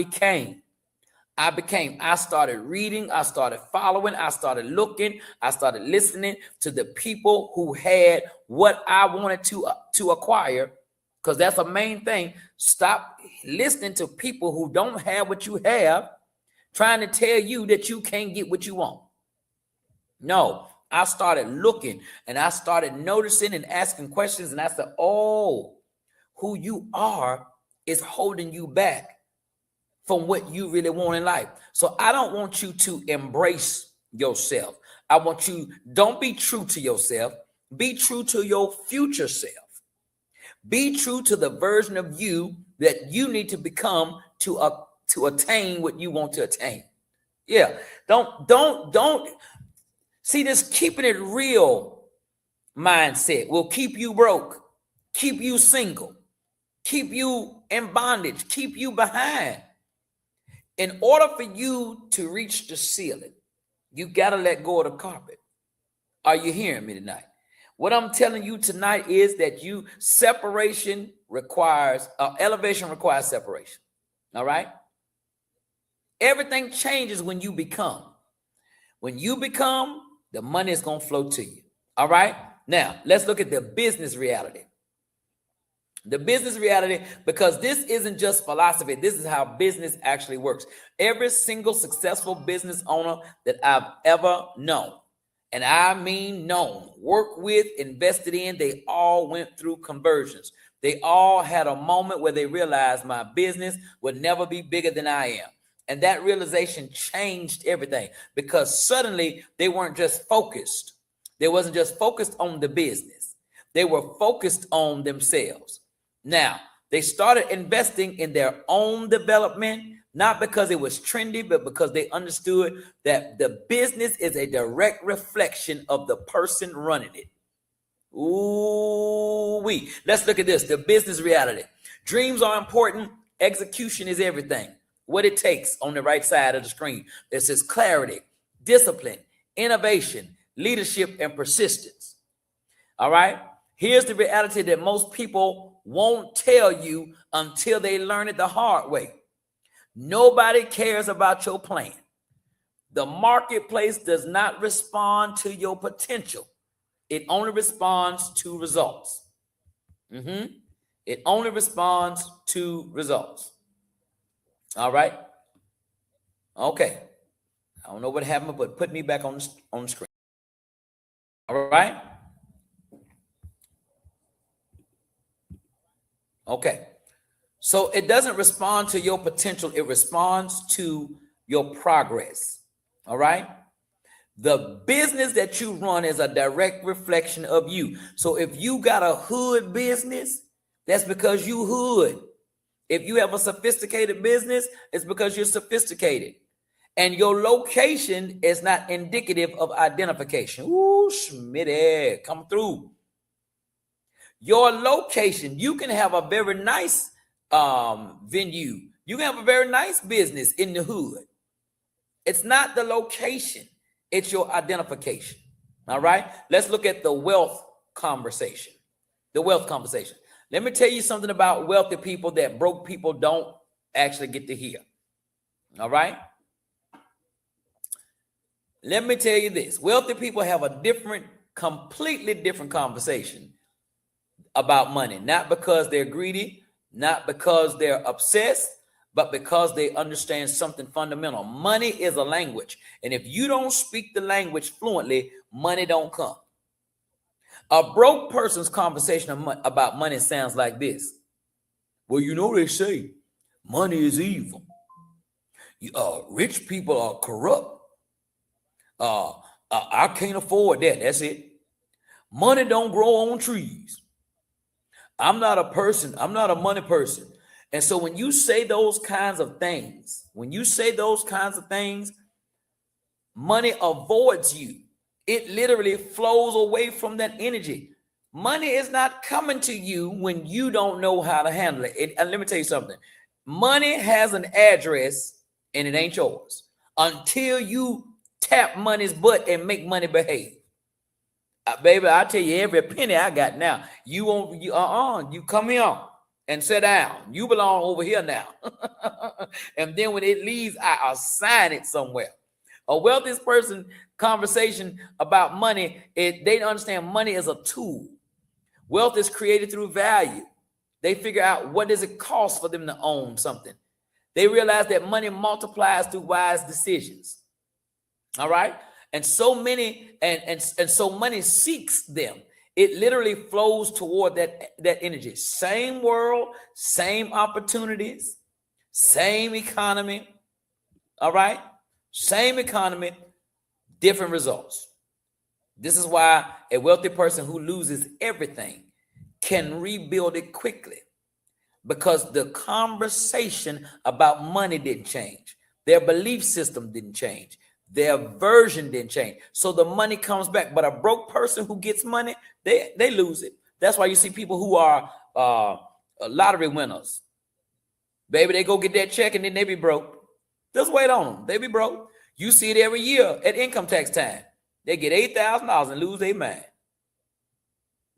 started reading, I started following, I started looking, I started listening to the people who had what I wanted to acquire. Because that's the main thing. Stop listening to people who don't have what you have, trying to tell you that you can't get what you want. No, I started looking and I started noticing and asking questions. And I said, oh, who you are is holding you back from what you really want in life. So I don't want you to embrace yourself. I want you, don't be true to yourself. Be true to your future self. Be true to the version of you that you need to become to attain what you want to attain. Yeah. Don't see this keeping it real mindset will keep you broke, keep you single, keep you in bondage, keep you behind. In order for you to reach the ceiling, you got to let go of the carpet. Are you hearing me tonight? What I'm telling you tonight is that elevation requires separation. All right. Everything changes when you become. When you become, the money is going to flow to you. All right. Now let's look at the business reality. The business reality, because this isn't just philosophy. This is how business actually works. Every single successful business owner that I've ever known, and I mean known, worked with, invested in, they all went through conversions. They all had a moment where they realized my business would never be bigger than I am. And that realization changed everything, because suddenly they weren't just focused. They wasn't just focused on the business. They were focused on themselves. Now, they started investing in their own development, not because it was trendy, but because they understood that the business is a direct reflection of the person running it. Ooh-wee. Let's look at this, the business reality. Dreams are important. Execution is everything. What it takes on the right side of the screen. It says clarity, discipline, innovation, leadership, and persistence. All right. Here's the reality that most people won't tell you until they learn it the hard way. Nobody cares about your plan. The marketplace does not respond to your potential. It only responds to results. It only responds to results. All right. Okay. I don't know what happened, but put me back on the screen. All right. Okay. So it doesn't respond to your potential. It responds to your progress. All right. The business that you run is a direct reflection of you. So if you got a hood business, that's because you hood. If you have a sophisticated business, it's because you're sophisticated. And your location is not indicative of identification. Ooh, Schmitty, come through. Your location, you can have a very nice venue. You can have a very nice business in the hood. It's not the location. It's your identification. All right. Let's look at the wealth conversation. The wealth conversation. Let me tell you something about wealthy people that broke people don't actually get to hear. All right. Let me tell you this. Wealthy people have a completely different conversation about money. Not because they're greedy, not because they're obsessed, but because they understand something fundamental. Money is a language. And if you don't speak the language fluently, money don't come. A broke person's conversation about money sounds like this. Well, you know, they say money is evil. Rich people are corrupt. I can't afford that. That's it. Money don't grow on trees. I'm not a person. I'm not a money person. And so when you say those kinds of things, money avoids you. It literally flows away from that energy. Money is not coming to you when you don't know how to handle it. And let me tell you something. Money has an address and it ain't yours until you tap money's butt and make money behave. Baby, I tell you every penny I got now. You come here and sit down. You belong over here now. And then when it leaves, I assign it somewhere. A wealthy person conversation about money, they understand money is a tool. Wealth is created through value. They figure out what does it cost for them to own something. They realize that money multiplies through wise decisions. All right. And so many, and so money seeks them. It literally flows toward that energy. Same world, same opportunities, same economy. All right. Same economy, different results. This is why a wealthy person who loses everything can rebuild it quickly, because the conversation about money didn't change. Their belief system didn't change. Their version didn't change. So the money comes back. But a broke person who gets money, they lose it. That's why you see people who are lottery winners. Baby, they go get that check and then they be broke. Just wait on them. They be broke. You see it every year at income tax time. They get $8,000 and lose their mind.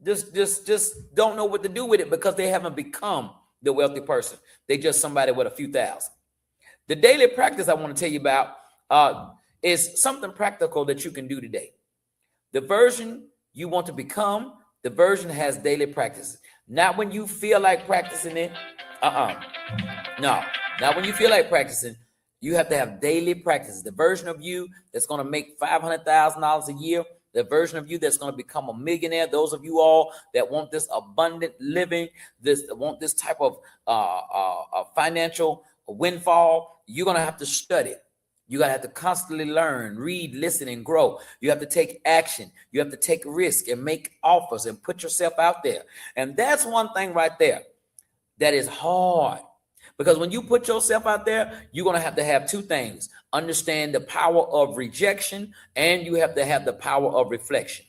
Just don't know what to do with it because they haven't become the wealthy person. They just somebody with a few thousand. The daily practice I want to tell you about is something practical that you can do today. The version you want to become, the version has daily practices. Not when you feel like practicing it. No, not when you feel like practicing. You have to have daily practices. The version of you that's going to make $500,000 a year, the version of you that's going to become a millionaire, those of you all that want this abundant living, want this type of financial windfall, you're going to have to study. You're going to have to constantly learn, read, listen, and grow. You have to take action. You have to take risk and make offers and put yourself out there. And that's one thing right there that is hard. Because when you put yourself out there, you're going to have two things. Understand the power of rejection, and you have to have the power of reflection.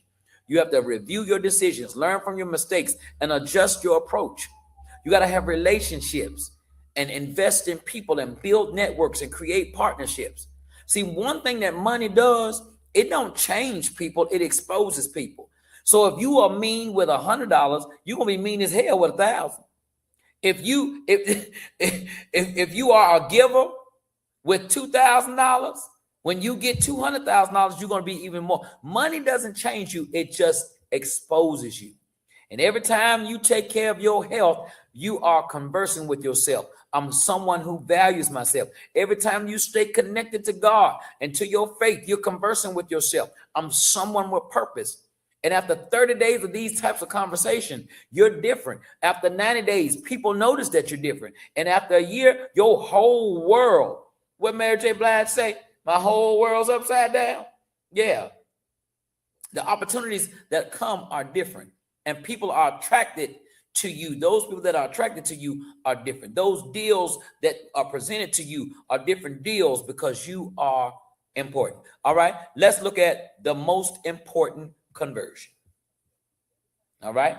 You have to review your decisions, learn from your mistakes, and adjust your approach. You got to have relationships and invest in people and build networks and create partnerships. See, one thing that money does, it don't change people, it exposes people. So if you are mean with $100, you're going to be mean as hell with 1,000. If you are a giver with $2,000, when you get $200,000, you're going to be even more. Money doesn't change you. It just exposes you. And every time you take care of your health, you are conversing with yourself. I'm someone who values myself. Every time you stay connected to God and to your faith, you're conversing with yourself. I'm someone with purpose. And after 30 days of these types of conversation, you're different. After 90 days, people notice that you're different. And after a year, your whole world, what Mary J. Blige say? My whole world's upside down. Yeah. The opportunities that come are different. And people are attracted to you. Those people that are attracted to you are different. Those deals that are presented to you are different deals because you are important. All right. Let's look at the most important conversion. All right.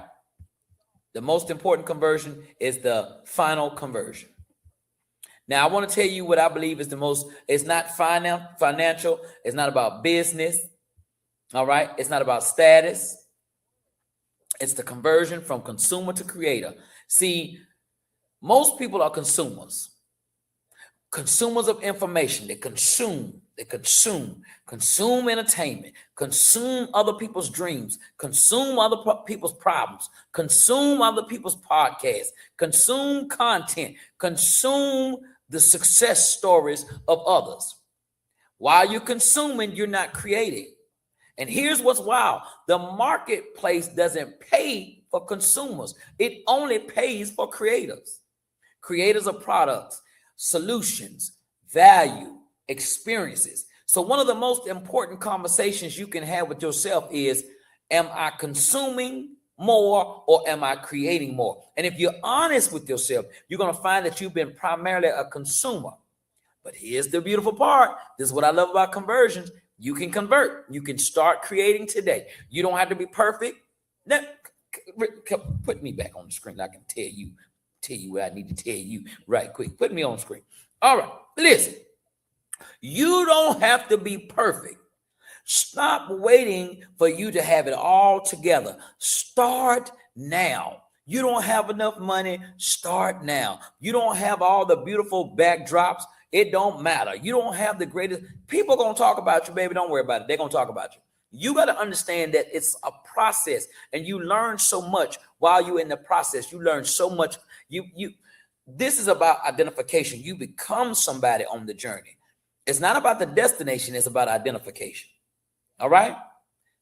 The most important conversion is the final conversion. Now, I want to tell you what I believe is the most, it's not financial. It's not about business. All right. It's not about status. It's the conversion from consumer to creator. See, most people are consumers of information. They consume entertainment, consume other people's dreams, consume other people's problems, consume other people's podcasts, consume content, consume the success stories of others. While you're consuming, you're not creating. And here's what's wild. The marketplace doesn't pay for consumers. It only pays for creators. Creators of products, solutions, value, experiences. So one of the most important conversations you can have with yourself is, am I consuming more or am I creating more? And if you're honest with yourself, you're going to find that you've been primarily a consumer. But here's the beautiful part. This is what I love about conversions. You can convert. You can start creating today. You don't have to be perfect. Now, put me back on the screen. I can tell you what I need to tell you right quick. Put me on the screen. All right. Listen. You don't have to be perfect. Stop waiting for you to have it all together. Start now. You don't have enough money. Start now. You don't have all the beautiful backdrops. It don't matter. You don't have the greatest. People are going to talk about you, baby. Don't worry about it. They're going to talk about you. You got to understand that it's a process, and you learn so much while you're in the process. You learn so much. This is about identification. You become somebody on the journey. It's not about the destination. It's about identification. All right.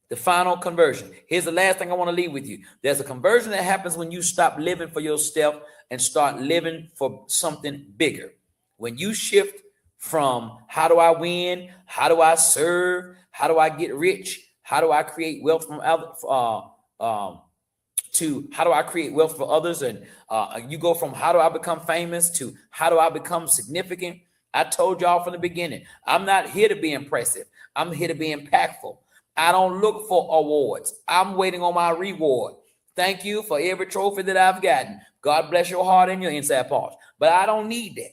The final conversion. Here's the last thing I want to leave with you. There's a conversion that happens when you stop living for yourself and start living for something bigger. When you shift from how do I win, how do I serve, how do I get rich, how do I create wealth from others, to how do I create wealth for others, and you go from how do I become famous to how do I become significant. I told y'all from the beginning, I'm not here to be impressive. I'm here to be impactful. I don't look for awards. I'm waiting on my reward. Thank you for every trophy that I've gotten. God bless your heart and your inside parts. But I don't need that.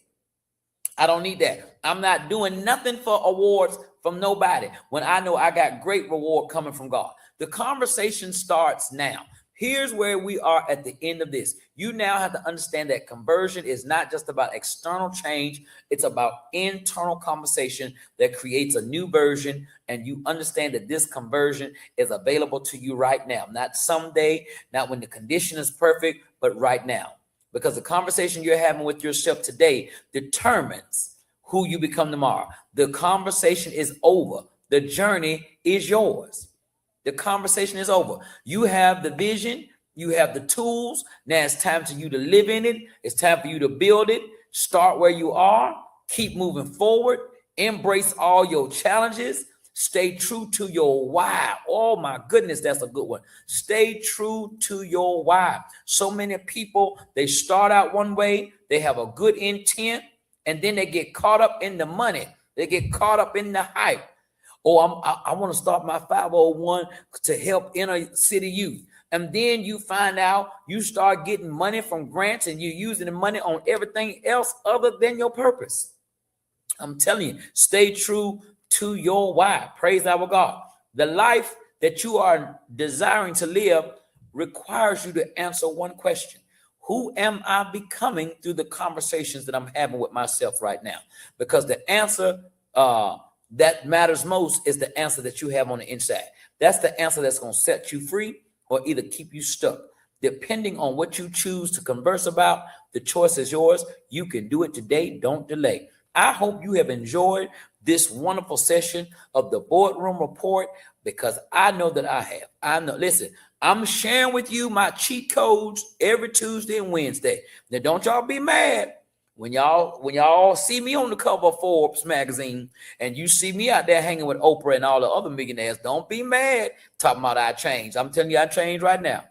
I don't need that. I'm not doing nothing for awards from nobody when I know I got great reward coming from God. The conversation starts now. Here's where we are at the end of this. You now have to understand that conversion is not just about external change. It's about internal conversation that creates a new version. And you understand that this conversion is available to you right now. Not someday, not when the condition is perfect, but right now. Because the conversation you're having with yourself today determines who you become tomorrow. The conversation is over. The journey is yours. The conversation is over. You have the vision. You have the tools. Now it's time for you to live in it. It's time for you to build it. Start where you are. Keep moving forward. Embrace all your challenges. Stay true to your why. Oh my goodness, that's a good one. Stay true to your why. So many people, they start out one way, they have a good intent, and then they get caught up in the money. They get caught up in the hype. Oh, I want to start my 501 to help inner city youth. And then you find out you start getting money from grants and you're using the money on everything else other than your purpose. I'm telling you, stay true to your why. Praise our God. The life that you are desiring to live requires you to answer one question. Who am I becoming through the conversations that I'm having with myself right now? Because the answer that matters most is the answer that you have on the inside. That's the answer that's going to set you free or either keep you stuck. Depending on what you choose to converse about, the choice is yours. You can do it today. Don't delay. I hope you have enjoyed this wonderful session of the Boardroom Report, because I know that I have. I know. Listen, I'm sharing with you my cheat codes every Tuesday and Wednesday. Now, don't y'all be mad when y'all see me on the cover of Forbes magazine and you see me out there hanging with Oprah and all the other millionaires. Don't be mad talking about I changed. I'm telling you, I changed right now.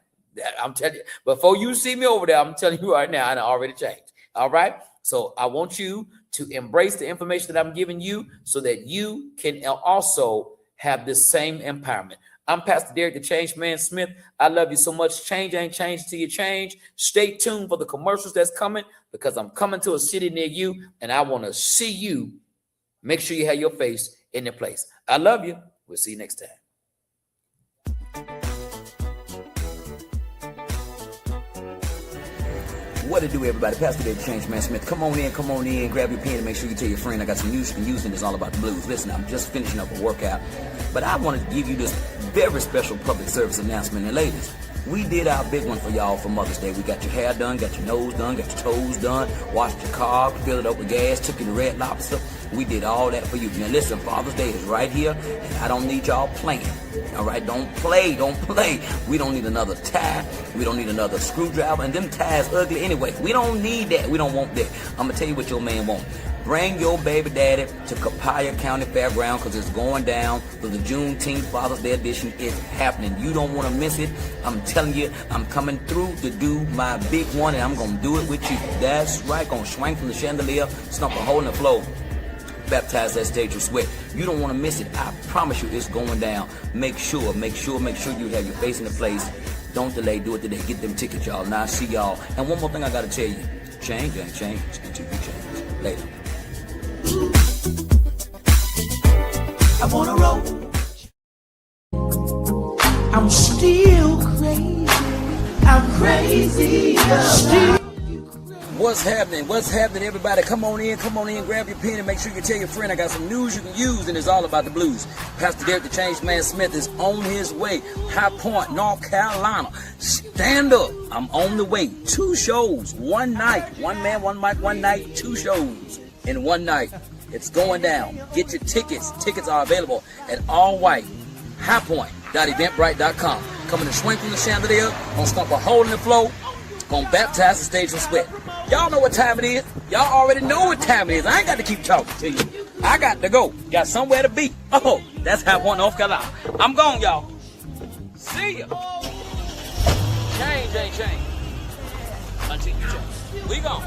I'm telling you, before you see me over there, I'm telling you right now, I already changed. All right. So I want you to embrace the information that I'm giving you so that you can also have this same empowerment. I'm Pastor Derek, the Change Man Smith. I love you so much. Change ain't changed till you change. Stay tuned for the commercials that's coming, because I'm coming to a city near you and I want to see you. Make sure you have your face in the place. I love you. We'll see you next time. What it do, everybody? Pastor Derek, the Change Man Smith. Come on in, grab your pen and make sure you tell your friend I got some news you can use, and it's all about the blues. Listen, I'm just finishing up a workout, but I want to give you this very special public service announcement. And ladies, we did our big one for y'all for Mother's Day. We got your hair done, got your nose done, got your toes done, washed your car, filled it up with gas, took you to Red Lobster. We did all that for you. Now listen, Father's Day is right here, and I don't need y'all playing. All right, don't play. We don't need another tie. We don't need another screwdriver. And them ties ugly anyway. We don't need that. We don't want that. I'm going to tell you what your man wants. Bring your baby daddy to Copiah County Fairground, because it's going down for the Juneteenth Father's Day edition. It's happening. You don't want to miss it. I'm telling you, I'm coming through to do my big one, and I'm going to do it with you. That's right. Going to swing from the chandelier, stomp a hole in the floor, baptize that stage with sweat. You don't want to miss it. I promise you it's going down. Make sure you have your face in the place. Don't delay. Do it today. Get them tickets, y'all. Now I see y'all. And one more thing I got to tell you. Change ain't changed until you change. Later. I wanna roll. I'm still crazy. I'm crazy. What's happening, everybody? Come on in, grab your pen and make sure you tell your friend I got some news you can use, and it's all about the blues. Pastor Derek, the Change Man Smith, is on his way. High Point, North Carolina. Stand up. I'm on the way. 2 shows, one night. One man, one mic, one night. 2 shows in one night. It's going down. Get your tickets. Tickets are available at all white. highpoint.eventbrite.com. Coming to swing from the chandelier, gonna stomp a hole in the floor, gonna baptize the stage with sweat. Y'all know what time it is. Y'all already know what time it is. I ain't got to keep talking to you. I got to go. Got somewhere to be. Oh, that's High Point, North Carolina. I'm gone, y'all. See ya. Change ain't changed until you change. We gone.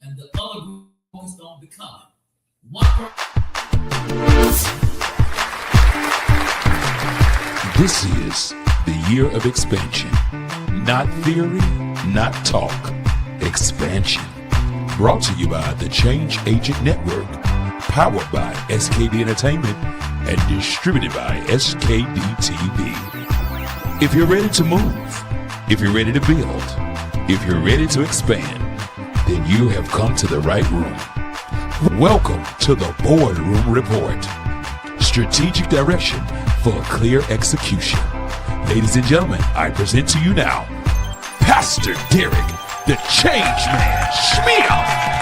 And the other group is going to be coming. This is the year of expansion. Not theory, not talk. Expansion. Brought to you by the Change Agent Network. Powered by SKD Entertainment and distributed by SKD TV. If you're ready to move, if you're ready to build, if you're ready to expand, then you have come to the right room. Welcome to the Boardroom Report. Strategic direction for a clear execution. Ladies and gentlemen, I present to you now, Pastor Derek, the Change Man. Shmear.